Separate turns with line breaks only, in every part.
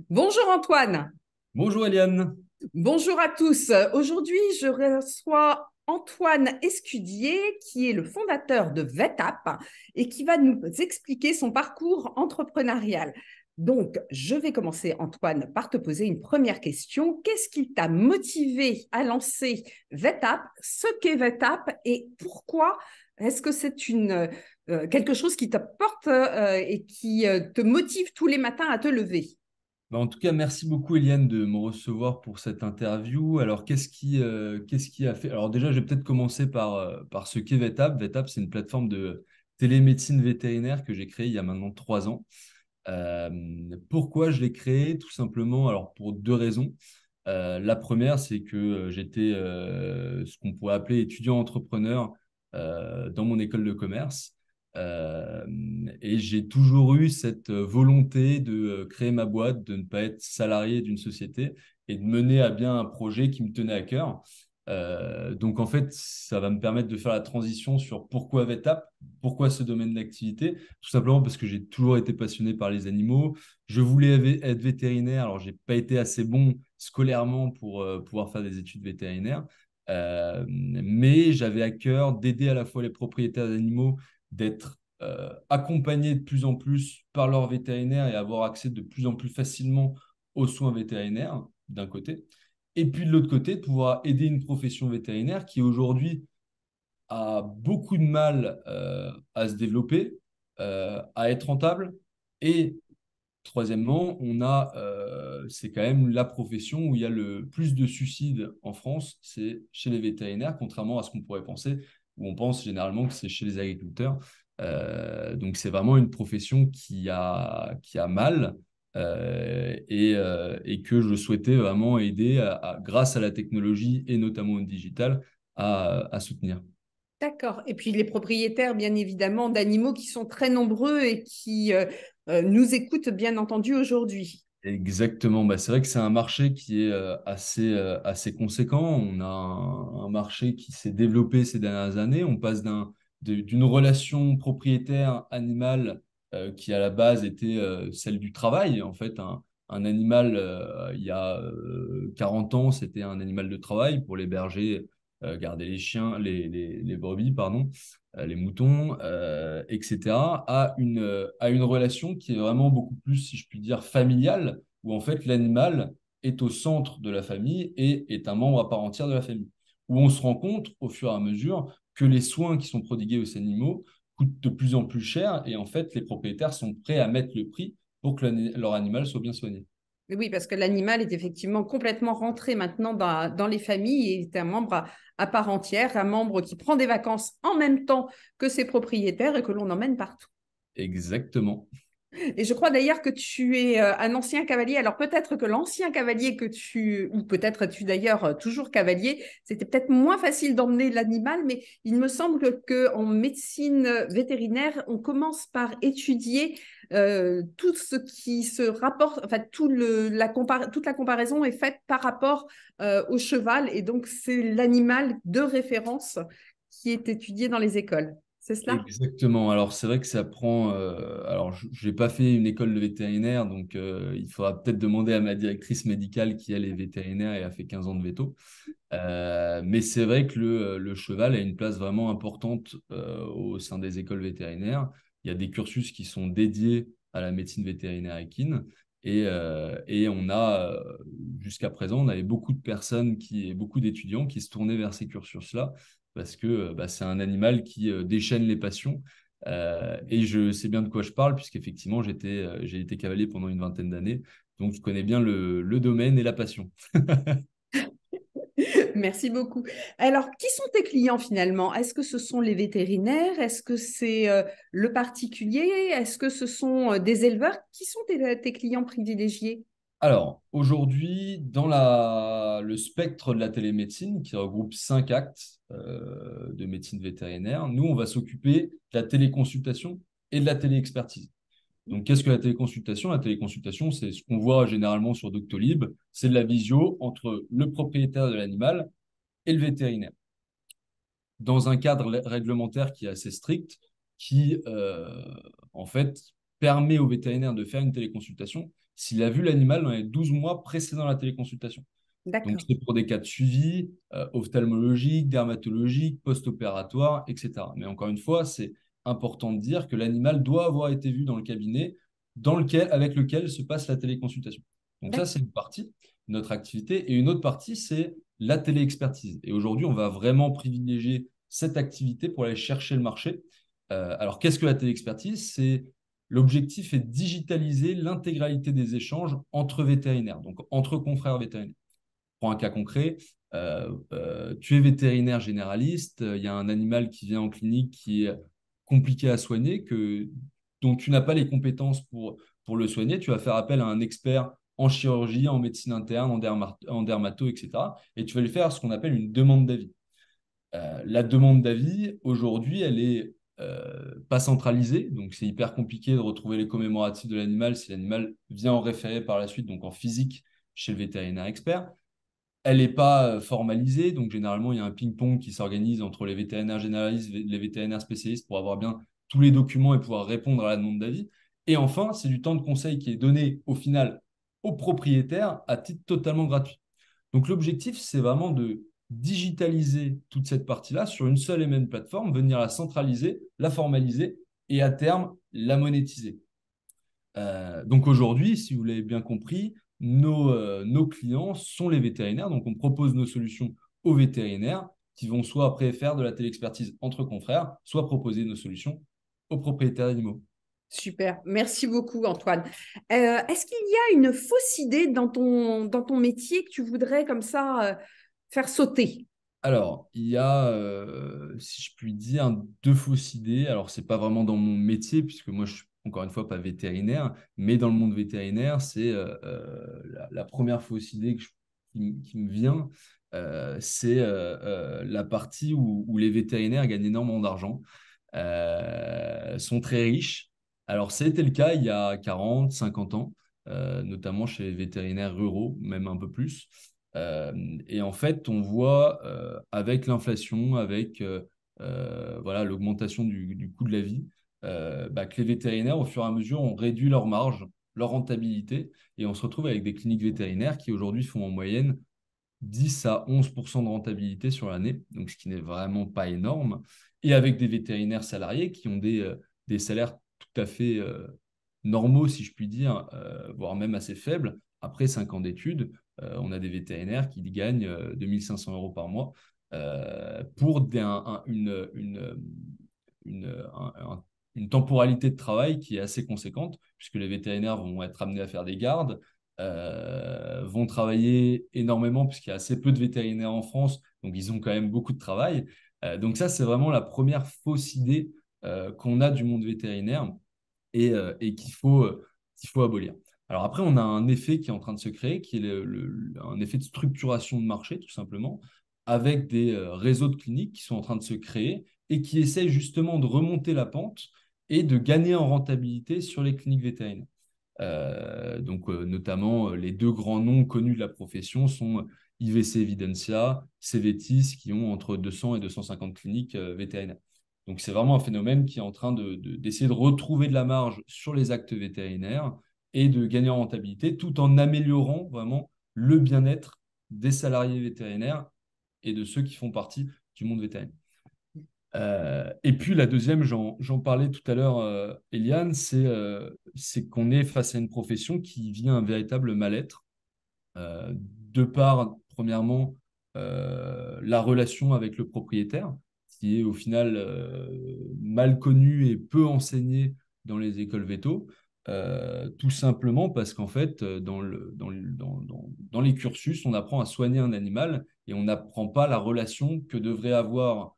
Bonjour Antoine,
Bonjour Eliane.
bonjour à tous. Aujourd'hui, je reçois Antoine Escudier, qui est le fondateur de VetApp et qui va nous expliquer son parcours entrepreneurial. Donc, je vais commencer, Antoine, par te poser une première question. Qu'est-ce qui t'a motivé à lancer VetApp, ce qu'est VetApp et pourquoi est-ce que c'est quelque chose qui te porte et qui te motive tous les matins à te lever?
En tout cas, merci beaucoup Eliane de me recevoir pour cette interview. Alors, qu'est-ce qui a fait? Alors déjà, je vais peut-être commencer par ce qu'est VetApp. VetApp, c'est une plateforme de télémédecine vétérinaire que j'ai créée il y a maintenant 3 ans. Euh, Pourquoi je l'ai créée? Tout simplement, alors pour deux raisons. La première, c'est que j'étais ce qu'on pourrait appeler étudiant entrepreneur dans mon école de commerce. Euh, et j'ai toujours eu cette volonté de créer ma boîte, de ne pas être salarié d'une société et de mener à bien un projet qui me tenait à cœur. Donc en fait, ça va me permettre de faire la transition sur pourquoi VetApp, pourquoi ce domaine d'activité. Tout simplement parce que j'ai toujours été passionné par les animaux. Je voulais être vétérinaire, alors j'ai pas été assez bon scolairement pour pouvoir faire des études vétérinaires. Mais j'avais à cœur d'aider à la fois les propriétaires d'animaux, d'être accompagnés de plus en plus par leurs vétérinaires et avoir accès de plus en plus facilement aux soins vétérinaires, d'un côté. Et puis de l'autre côté, de pouvoir aider une profession vétérinaire qui aujourd'hui a beaucoup de mal à se développer, à être rentable. Et troisièmement, c'est quand même la profession où il y a le plus de suicides en France, c'est chez les vétérinaires, contrairement à ce qu'on pourrait penser, où on pense généralement que c'est chez les agriculteurs. Donc c'est vraiment une profession qui a mal et que je souhaitais vraiment aider, grâce à la technologie et notamment au digital, à soutenir.
D'accord. Et puis les propriétaires, bien évidemment, d'animaux qui sont très nombreux et qui nous écoutent, bien entendu, aujourd'hui.
Exactement, bah, c'est vrai que c'est un marché qui est assez conséquent. On a un marché qui s'est développé ces dernières années. On passe d'une relation propriétaire-animal qui à la base était celle du travail. En fait, un animal, il y a 40 ans, c'était un animal de travail pour les bergers, garder les chiens, les brebis, pardon, les moutons, etc., à une relation qui est vraiment beaucoup plus, si je puis dire, familiale, où en fait l'animal est au centre de la famille et est un membre à part entière de la famille. Où on se rend compte au fur et à mesure que les soins qui sont prodigués aux animaux coûtent de plus en plus cher et en fait les propriétaires sont prêts à mettre le prix pour que leur animal soit bien soigné.
Mais oui, parce que l'animal est effectivement complètement rentré maintenant dans les familles et est un membre à part entière, un membre qui prend des vacances en même temps que ses propriétaires et que l'on emmène partout.
Exactement.
Et je crois d'ailleurs que tu es un ancien cavalier. Alors peut-être que l'ancien cavalier ou peut-être es-tu d'ailleurs toujours cavalier, c'était peut-être moins facile d'emmener l'animal, mais il me semble qu'en médecine vétérinaire, on commence par étudier tout ce qui se rapporte, enfin toute la comparaison est faite par rapport au cheval, et donc c'est l'animal de référence qui est étudié dans les écoles. C'est cela?
Exactement. Alors, c'est vrai que ça prend. Alors, je n'ai pas fait une école de vétérinaire, donc il faudra peut-être demander à ma directrice médicale qui, elle, est vétérinaire et a fait 15 ans de veto. Mais c'est vrai que le cheval a une place vraiment importante au sein des écoles vétérinaires. Il y a des cursus qui sont dédiés à la médecine vétérinaire équine. Et jusqu'à présent, on avait beaucoup de personnes, beaucoup d'étudiants qui se tournaient vers ces cursus-là parce que bah, c'est un animal qui déchaîne les passions. Et je sais bien de quoi je parle, puisqu'effectivement, j'ai été cavalier pendant une vingtaine d'années. Donc, je connais bien le domaine et la passion.
Merci beaucoup. Alors, qui sont tes clients finalement? Est-ce que ce sont les vétérinaires? Est-ce que c'est le particulier? Est-ce que ce sont des éleveurs? Qui sont tes clients privilégiés?
Alors, aujourd'hui, dans le spectre de la télémédecine, qui regroupe 5 actes de médecine vétérinaire, nous, on va s'occuper de la téléconsultation et de la téléexpertise. Donc, qu'est-ce que la téléconsultation? La téléconsultation, c'est ce qu'on voit généralement sur Doctolib, c'est de la visio entre le propriétaire de l'animal et le vétérinaire, dans un cadre réglementaire qui est assez strict, qui, en fait, permet au vétérinaire de faire une téléconsultation s'il a vu l'animal dans les 12 mois précédant la téléconsultation. Donc,
D'accord.
c'est pour des cas de suivi ophtalmologique, dermatologique, post-opératoire, etc. Mais encore une fois, c'est important de dire que l'animal doit avoir été vu dans le cabinet avec lequel se passe la téléconsultation. Donc ça,
D'accord.
c'est une partie de notre activité. Et une autre partie, c'est la téléexpertise. Et aujourd'hui, on va vraiment privilégier cette activité pour aller chercher le marché. Alors, qu'est-ce que la téléexpertise? L'objectif est de digitaliser l'intégralité des échanges entre vétérinaires, donc entre confrères vétérinaires. Prends un cas concret, tu es vétérinaire généraliste, il y a un animal qui vient en clinique qui est compliqué à soigner, dont tu n'as pas les compétences pour le soigner, tu vas faire appel à un expert en chirurgie, en médecine interne, en dermato, etc. Et tu vas lui faire ce qu'on appelle une demande d'avis. La demande d'avis, aujourd'hui, elle est pas centralisée, donc c'est hyper compliqué de retrouver les commémoratifs de l'animal si l'animal vient en référé par la suite, donc en physique chez le vétérinaire expert. Elle n'est pas formalisée, donc généralement, il y a un ping-pong qui s'organise entre les vétérinaires généralistes et les vétérinaires spécialistes pour avoir bien tous les documents et pouvoir répondre à la demande d'avis. Et enfin, c'est du temps de conseil qui est donné au final au propriétaire à titre totalement gratuit. Donc l'objectif, c'est vraiment de digitaliser toute cette partie-là sur une seule et même plateforme, venir la centraliser, la formaliser et à terme la monétiser. Donc aujourd'hui, si vous l'avez bien compris, nos clients sont les vétérinaires. Donc on propose nos solutions aux vétérinaires qui vont soit après faire de la téléexpertise entre confrères, soit proposer nos solutions aux propriétaires d'animaux.
Super. Merci beaucoup, Antoine. Est-ce qu'il y a une fausse idée dans ton métier que tu voudrais comme ça faire sauter?
Alors, il y a, si je puis dire, deux fausses idées. Alors, c'est pas vraiment dans mon métier, puisque moi, je suis encore une fois pas vétérinaire, mais dans le monde vétérinaire, c'est la première fausse idée qui me vient, c'est la partie où les vétérinaires gagnent énormément d'argent, sont très riches. Alors, c'était le cas il y a 40, 50 ans, notamment chez les vétérinaires ruraux, même un peu plus. Euh, et en fait, on voit avec l'inflation, avec voilà, l'augmentation du coût de la vie, que les vétérinaires, au fur et à mesure, ont réduit leur marge, leur rentabilité, et on se retrouve avec des cliniques vétérinaires qui aujourd'hui font en moyenne 10 à 11% de rentabilité sur l'année, donc ce qui n'est vraiment pas énorme, et avec des vétérinaires salariés qui ont des salaires tout à fait normaux, si je puis dire, voire même assez faibles. Après 5 ans d'études, on a des vétérinaires qui gagnent 2500 euros par mois pour une, une temporalité de travail qui est assez conséquente, puisque les vétérinaires vont être amenés à faire des gardes, vont travailler énormément, puisqu'il y a assez peu de vétérinaires en France, donc ils ont quand même beaucoup de travail. Donc ça, c'est vraiment la première fausse idée qu'on a du monde vétérinaire et qu'il faut abolir. Alors après, on a un effet qui est en train de se créer, qui est un effet de structuration de marché, tout simplement, avec des réseaux de cliniques qui sont en train de se créer et qui essayent justement de remonter la pente et de gagner en rentabilité sur les cliniques vétérinaires. Notamment, les deux grands noms connus de la profession sont IVC Evidensia, Cévetis, qui ont entre 200 et 250 cliniques vétérinaires. Donc, c'est vraiment un phénomène qui est en train d'essayer de retrouver de la marge sur les actes vétérinaires et de gagner en rentabilité tout en améliorant vraiment le bien-être des salariés vétérinaires et de ceux qui font partie du monde vétérinaire. Et puis la deuxième, j'en parlais tout à l'heure, Eliane, c'est qu'on est face à une profession qui vit un véritable mal-être, de par, premièrement, la relation avec le propriétaire, qui est au final mal connue et peu enseignée dans les écoles véto, tout simplement parce qu'en fait, dans les cursus, on apprend à soigner un animal et on n'apprend pas la relation que devrait avoir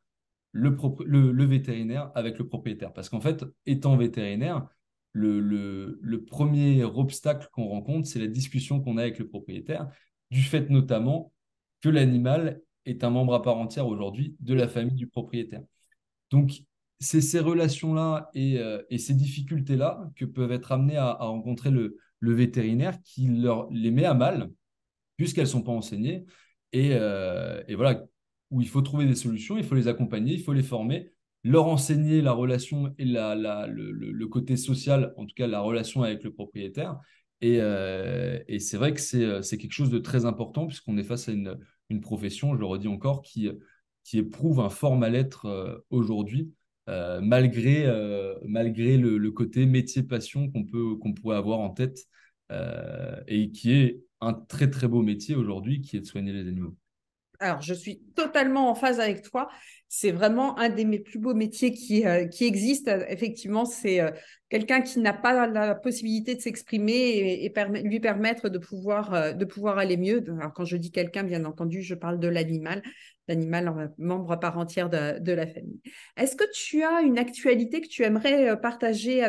le vétérinaire avec le propriétaire. Parce qu'en fait, étant vétérinaire, le premier obstacle qu'on rencontre, c'est la discussion qu'on a avec le propriétaire, du fait notamment que l'animal est un membre à part entière aujourd'hui de la famille du propriétaire. Donc, c'est ces relations-là et ces difficultés-là que peuvent être amenées à rencontrer le vétérinaire qui les met à mal puisqu'elles ne sont pas enseignées. Et voilà, où il faut trouver des solutions, il faut les accompagner, il faut les former, leur enseigner la relation et le côté social, en tout cas la relation avec le propriétaire, Et c'est vrai que c'est quelque chose de très important puisqu'on est face à une profession, je le redis encore, qui éprouve un fort mal-être aujourd'hui, malgré le côté métier-passion qu'on pourrait avoir en tête et qui est un très très beau métier aujourd'hui, qui est de soigner les animaux.
Alors, je suis totalement en phase avec toi. C'est vraiment un des mes plus beaux métiers qui existe. Effectivement, c'est quelqu'un qui n'a pas la possibilité de s'exprimer et lui permettre de pouvoir aller mieux. Alors, quand je dis quelqu'un, bien entendu, je parle de l'animal, membre à part entière de la famille. Est-ce que tu as une actualité que tu aimerais partager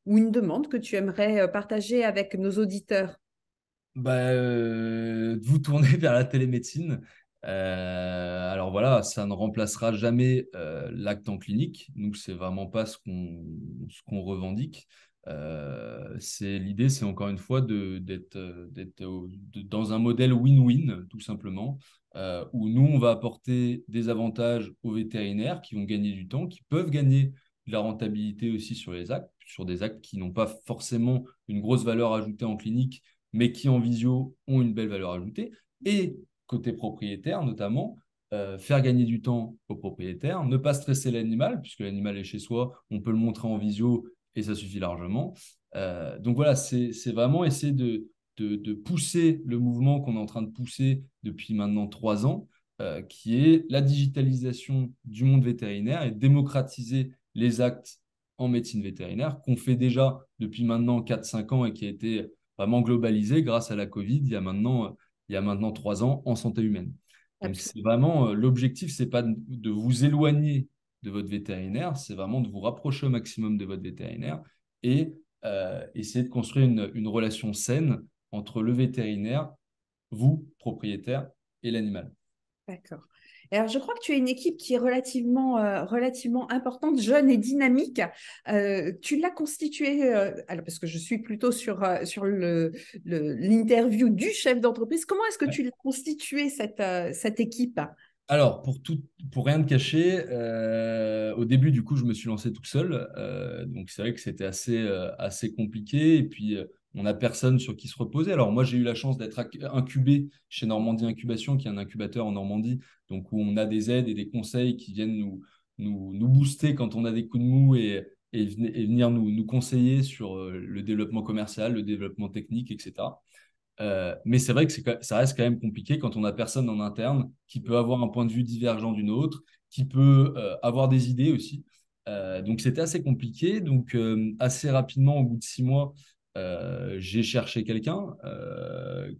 ou une demande que tu aimerais partager avec nos auditeurs?
De vous tourner vers la télémédecine. Alors voilà, ça ne remplacera jamais l'acte en clinique. Nous, c'est vraiment pas ce qu'on revendique. L'idée, c'est encore une fois d'être dans un modèle win-win, tout simplement, où nous, on va apporter des avantages aux vétérinaires qui vont gagner du temps, qui peuvent gagner de la rentabilité aussi sur les actes, sur des actes qui n'ont pas forcément une grosse valeur ajoutée en clinique mais qui en visio ont une belle valeur ajoutée. Et côté propriétaire, notamment, faire gagner du temps aux propriétaires, ne pas stresser l'animal, puisque l'animal est chez soi, on peut le montrer en visio et ça suffit largement. Donc voilà, c'est vraiment essayer de pousser le mouvement qu'on est en train de pousser depuis maintenant 3 ans, qui est la digitalisation du monde vétérinaire et démocratiser les actes en médecine vétérinaire, qu'on fait déjà depuis maintenant 4-5 ans et qui a été vraiment globalisé grâce à la Covid il y a maintenant 3 ans en santé humaine. Donc, c'est
Absolument.
vraiment l'objectif, c'est pas de vous éloigner de votre vétérinaire, c'est vraiment de vous rapprocher au maximum de votre vétérinaire et essayer de construire une relation saine entre le vétérinaire, vous, propriétaire, et l'animal.
D'accord. Et alors, je crois que tu as une équipe qui est relativement importante, jeune et dynamique. Tu l'as constituée, alors parce que je suis plutôt sur l'interview du chef d'entreprise. Comment est-ce que tu l'as constituée, cette équipe?
Alors, pour rien te cacher, au début, du coup, je me suis lancé tout seul. Donc, c'est vrai que c'était assez compliqué. Et puis, on n'a personne sur qui se reposer. Alors, moi, j'ai eu la chance d'être incubé chez Normandie Incubation, qui est un incubateur en Normandie, donc où on a des aides et des conseils qui viennent nous booster quand on a des coups de mou et venir nous conseiller sur le développement commercial, le développement technique, etc. Mais c'est vrai que ça reste quand même compliqué quand on a personne en interne qui peut avoir un point de vue divergent d'une autre, qui peut avoir des idées aussi. Donc c'était assez compliqué. Donc assez rapidement, au bout de 6 mois, j'ai cherché quelqu'un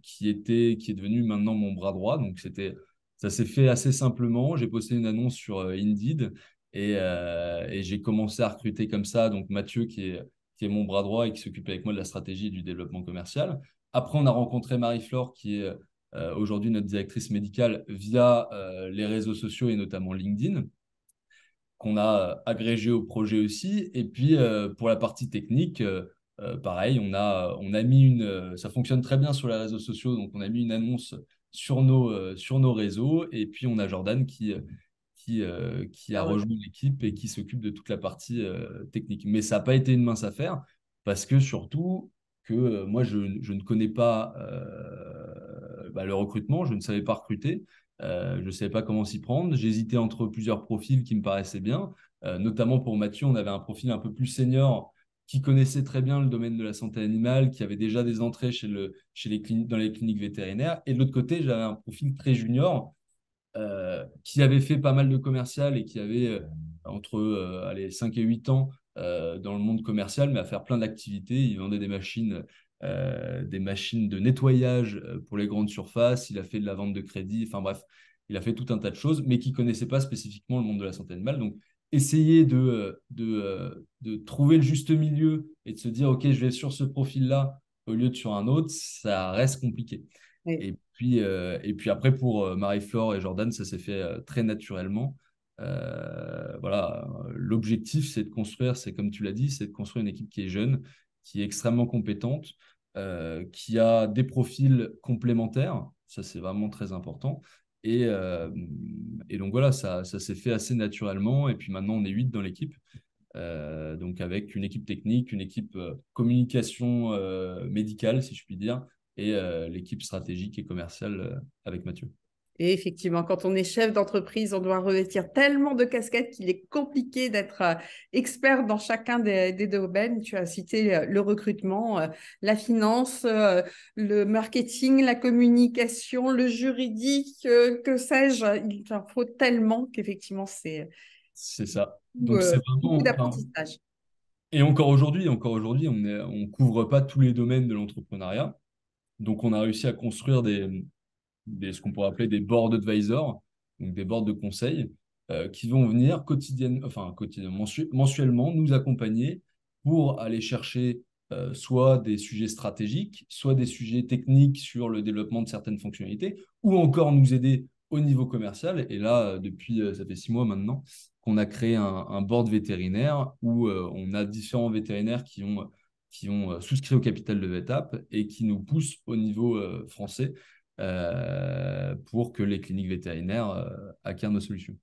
qui est devenu maintenant mon bras droit. Donc ça s'est fait assez simplement. J'ai posté une annonce sur Indeed et j'ai commencé à recruter comme ça. Donc Mathieu qui est mon bras droit et qui s'occupe avec moi de la stratégie et du développement commercial. Après, on a rencontré Marie-Flore, qui est aujourd'hui notre directrice médicale via les réseaux sociaux et notamment LinkedIn, qu'on a agrégé au projet aussi. Et puis, pour la partie technique, pareil, on a mis ça fonctionne très bien sur les réseaux sociaux, donc on a mis une annonce sur nos réseaux. Et puis, on a Jordan qui a
Ah ouais.
rejoint l'équipe et qui s'occupe de toute la partie technique. Mais ça n'a pas été une mince affaire parce que surtout que moi, je ne connais pas le recrutement, je ne savais pas recruter, je ne savais pas comment s'y prendre. J'hésitais entre plusieurs profils qui me paraissaient bien, notamment pour Mathieu, on avait un profil un peu plus senior qui connaissait très bien le domaine de la santé animale, qui avait déjà des entrées dans les cliniques vétérinaires. Et de l'autre côté, j'avais un profil très junior qui avait fait pas mal de commercial et qui avait entre allez, 5 et 8 ans dans le monde commercial, mais à faire plein d'activités. Il vendait des machines de nettoyage pour les grandes surfaces. Il a fait de la vente de crédit. Enfin bref, il a fait tout un tas de choses, mais qui ne connaissait pas spécifiquement le monde de la santé animale. Donc, essayer de trouver le juste milieu et de se dire, OK, je vais sur ce profil-là au lieu de sur un autre, ça reste compliqué.
Oui.
Et puis après, pour Marie-Flore et Jordan, ça s'est fait très naturellement. Voilà, l'objectif, c'est comme tu l'as dit, c'est de construire une équipe qui est jeune, qui est extrêmement compétente, qui a des profils complémentaires. Ça, c'est vraiment très important. Et, euh, et donc voilà, ça s'est fait assez naturellement. Et puis maintenant, on est 8 dans l'équipe. donc avec une équipe technique, une équipe communication médicale, si je puis dire, et l'équipe stratégique et commerciale avec Mathieu.
Et effectivement, quand on est chef d'entreprise, on doit revêtir tellement de casquettes qu'il est compliqué d'être expert dans chacun des domaines. Tu as cité le recrutement, la finance, le marketing, la communication, le juridique, que sais-je. Il en faut tellement qu'effectivement, c'est
C'est ça.
beaucoup,
Donc c'est
beaucoup
vraiment, enfin,
d'apprentissage.
et encore aujourd'hui, on couvre pas tous les domaines de l'entrepreneuriat. Donc on a réussi à construire ce qu'on pourrait appeler des board advisors, donc des boards de conseil, qui vont venir mensuellement nous accompagner pour aller chercher soit des sujets stratégiques, soit des sujets techniques sur le développement de certaines fonctionnalités, ou encore nous aider au niveau commercial. Et là, ça fait 6 mois maintenant, qu'on a créé un board vétérinaire où on a différents vétérinaires qui ont souscrit au capital de VetApp et qui nous poussent au niveau français pour que les cliniques vétérinaires acquièrent nos solutions.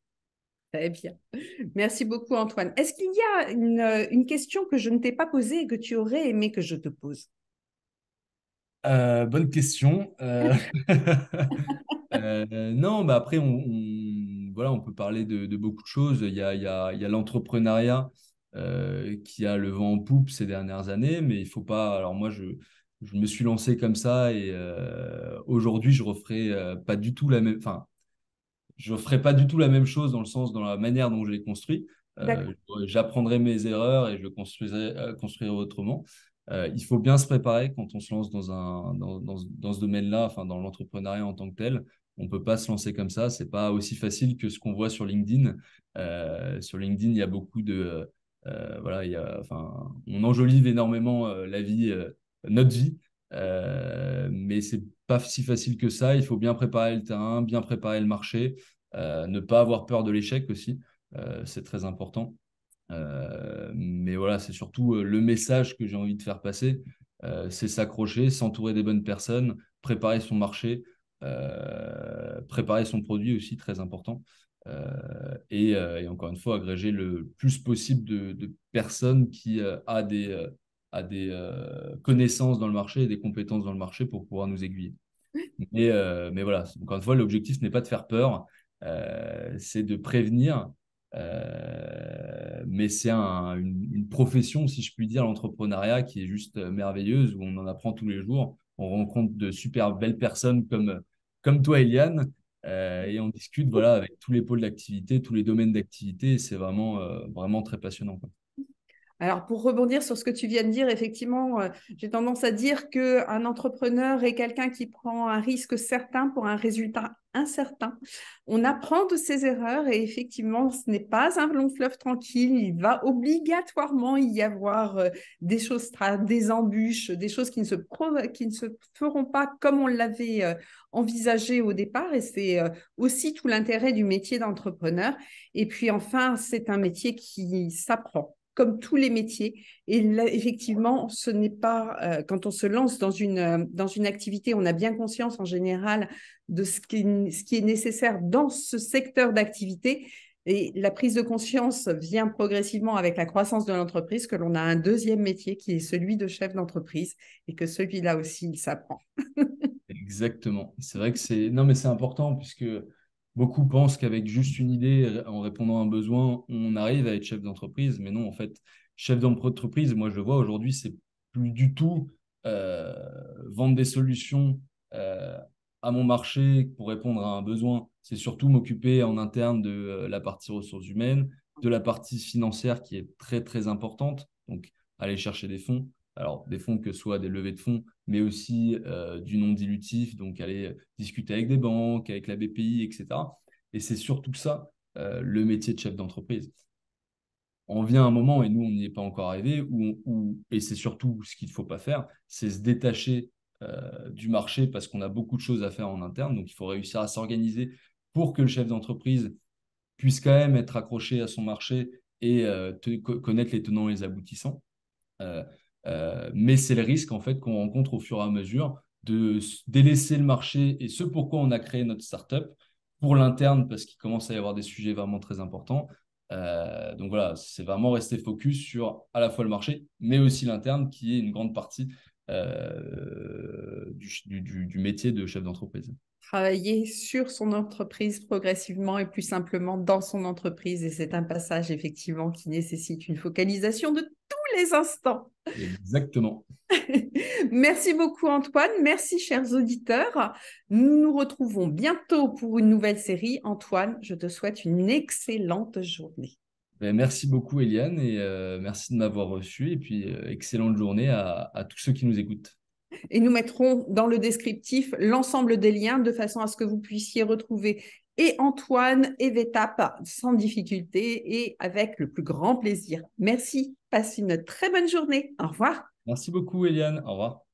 Très bien. Merci beaucoup, Antoine. Est-ce qu'il y a une question que je ne t'ai pas posée et que tu aurais aimé que je te pose?
Bonne question. Non, bah après, voilà, on peut parler de beaucoup de choses. Il y a l'entrepreneuriat qui a le vent en poupe ces dernières années, mais il faut pas. Alors moi, je me suis lancé comme ça et aujourd'hui, je referai pas du tout la même. Enfin, je ne ferai pas du tout la même chose dans le sens, dans la manière dont je l'ai construit.
D'accord.
J'apprendrai mes erreurs et je construirai autrement. Il faut bien se préparer quand on se lance dans ce domaine-là, enfin dans l'entrepreneuriat en tant que tel. On ne peut pas se lancer comme ça. C'est pas aussi facile que ce qu'on voit sur LinkedIn. Sur LinkedIn, il y a beaucoup de... voilà, enfin, on enjolive énormément la vie, notre vie. Mais c'est pas si facile que ça. Il faut bien préparer le terrain, bien préparer le marché, ne pas avoir peur de l'échec aussi. C'est très important. Mais voilà, c'est surtout le message que j'ai envie de faire passer. C'est s'accrocher, s'entourer des bonnes personnes, préparer son marché, préparer son produit aussi, très important. Et encore une fois, agréger le plus possible de personnes qui a des connaissances dans le marché et des compétences dans le marché pour pouvoir nous aiguiller. Mais voilà, encore une fois, l'objectif n'est pas de faire peur, c'est de prévenir. Mais c'est une profession, si je puis dire, l'entrepreneuriat, qui est juste merveilleuse, où on en apprend tous les jours. On rencontre de super belles personnes comme toi, Eliane, et on discute voilà, avec tous les pôles d'activité, tous les domaines d'activité. Et c'est vraiment très passionnant, quoi.
Alors, pour rebondir sur ce que tu viens de dire, effectivement, j'ai tendance à dire qu'un entrepreneur est quelqu'un qui prend un risque certain pour un résultat incertain. On apprend de ses erreurs et effectivement, ce n'est pas un long fleuve tranquille. Il va obligatoirement y avoir des choses, des embûches, des choses qui ne se feront pas comme on l'avait envisagé au départ. Et c'est aussi tout l'intérêt du métier d'entrepreneur. Et puis enfin, c'est un métier qui s'apprend comme tous les métiers. Et là, effectivement, ce n'est pas, quand on se lance dans une activité, on a bien conscience en général de ce qui est nécessaire dans ce secteur d'activité. Et la prise de conscience vient progressivement avec la croissance de l'entreprise, que l'on a un deuxième métier qui est celui de chef d'entreprise et que celui-là aussi, il s'apprend.
Exactement. C'est vrai que c'est... Non, mais c'est important puisque beaucoup pensent qu'avec juste une idée, en répondant à un besoin, on arrive à être chef d'entreprise. Mais non, en fait, chef d'entreprise, moi je le vois aujourd'hui, c'est plus du tout euh, vendre des solutions euh, à mon marché pour répondre à un besoin. C'est surtout m'occuper en interne de la partie ressources humaines, de la partie financière qui est très, très importante. Donc, aller chercher des fonds. Alors, des fonds que ce soit des levées de fonds, mais aussi du non dilutif, donc aller discuter avec des banques, avec la BPI, etc. Et c'est surtout ça, le métier de chef d'entreprise. On vient à un moment, et nous, on n'y est pas encore arrivé, et c'est surtout ce qu'il ne faut pas faire, c'est se détacher du marché parce qu'on a beaucoup de choses à faire en interne. Donc, il faut réussir à s'organiser pour que le chef d'entreprise puisse quand même être accroché à son marché et connaître les tenants et les aboutissants. Euh, mais c'est le risque en fait qu'on rencontre au fur et à mesure de délaisser le marché et ce pourquoi on a créé notre startup pour l'interne parce qu'il commence à y avoir des sujets vraiment très importants Donc voilà, c'est vraiment rester focus sur à la fois le marché, mais aussi l'interne, qui est une grande partie du métier de chef d'entreprise.
Travailler sur son entreprise progressivement et plus simplement dans son entreprise. Et c'est un passage effectivement qui nécessite une focalisation de tous les instants.
Exactement.
Merci beaucoup Antoine, merci chers auditeurs. Nous nous retrouvons bientôt pour une nouvelle série. Antoine, je te souhaite une excellente journée.
Ben, merci beaucoup, Eliane, et merci de m'avoir reçu. Et puis, excellente journée à tous ceux qui nous écoutent.
Et nous mettrons dans le descriptif l'ensemble des liens de façon à ce que vous puissiez retrouver et Antoine et Vetap sans difficulté et avec le plus grand plaisir. Merci, passe une très bonne journée. Au revoir.
Merci beaucoup, Eliane. Au revoir.